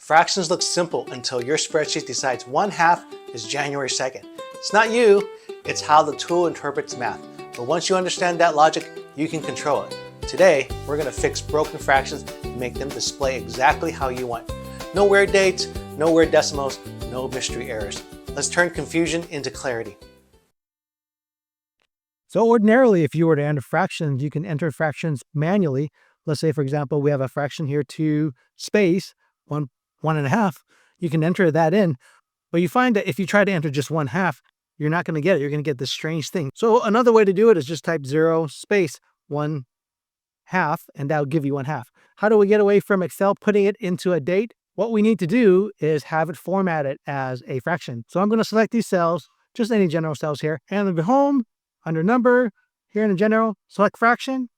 Fractions look simple until your spreadsheet decides 1/2 is January 2nd. It's not you, it's how the tool interprets math. But once you understand that logic, you can control it. Today, we're going to fix broken fractions and make them display exactly how you want. No weird dates, no weird decimals, no mystery errors. Let's turn confusion into clarity. So ordinarily, if you were to enter fractions, you can enter fractions manually. Let's say, for example, we have a fraction here, 2 space 1.5. You can enter that in, but you find that if you try to enter just 1/2, you're not going to get it. You're going to get this strange thing. So another way to do it is just type 0 space 1/2, and that'll give you 1/2. How do we get away from Excel putting it into a date? What we need to do is have it formatted as a fraction. So I'm going to select these cells, just any general cells here, and then go home, under number, here in the general, select fraction.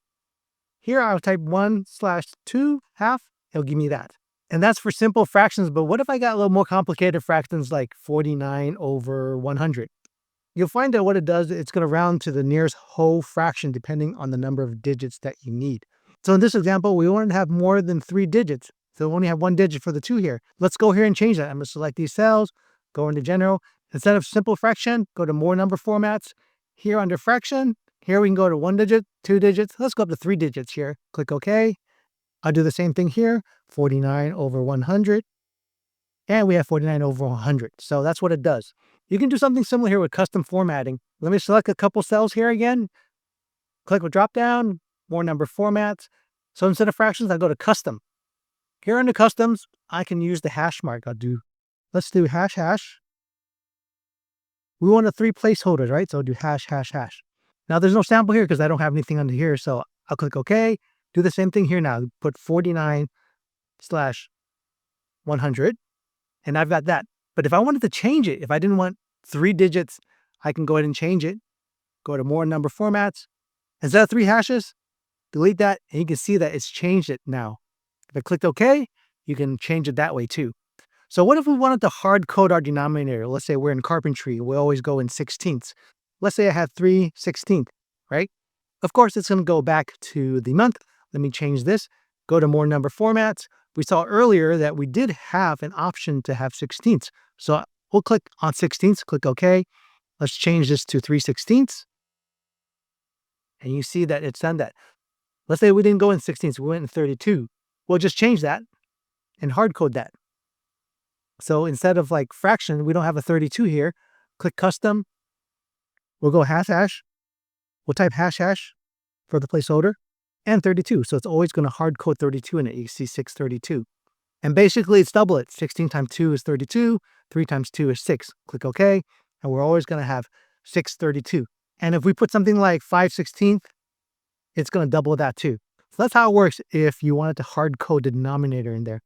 Here I'll type 1/2/2. It'll give me that. And that's for simple fractions, but what if I got a little more complicated fractions like 49/100? You'll find that what it does, it's going to round to the nearest whole fraction depending on the number of digits that you need. So in this example, we want to have more than 3 digits. So we only have 1 digit for the 2 here. Let's go here and change that. I'm going to select these cells, go into general. Instead of simple fraction, go to more number formats. Here under fraction, here we can go to 1 digit, 2 digits. Let's go up to 3 digits here. Click OK. I'll do the same thing here, 49/100. And we have 49/100. So that's what it does. You can do something similar here with custom formatting. Let me select a couple cells here again. Click with drop down, more number formats. So instead of fractions, I go to custom. Here under customs, I can use the hash mark. Let's do hash hash. We want 3 placeholders, right? So I'll do hash hash hash. Now there's no sample here because I don't have anything under here. So I'll click OK. Do the same thing here now. Put 49/100. And I've got that. But if I wanted to change it, if I didn't want 3 digits, I can go ahead and change it. Go to more number formats. Instead of 3 hashes, delete that. And you can see that it's changed it now. If I clicked OK, you can change it that way too. So what if we wanted to hard code our denominator? Let's say we're in carpentry. We always go in 16ths. Let's say I have 3/16, right? Of course, it's going to go back to the month. Let me change this. Go to more number formats. We saw earlier that we did have an option to have 16ths. So we'll click on 16ths, click OK. Let's change this to 3/16. And you see that it's done that. Let's say we didn't go in 16ths, we went in 32. We'll just change that and hard code that. So instead of like fraction, we don't have a 32 here. Click custom. We'll go hash hash. We'll type hash hash for the placeholder and 32. So it's always going to hard code 32 in it. You see 632. And basically it's double it. 16 times 2 is 32. 3 times 2 is 6. Click OK. And we're always going to have 632. And if we put something like 5/16, it's going to double that too. So that's how it works if you wanted to hard code the denominator in there.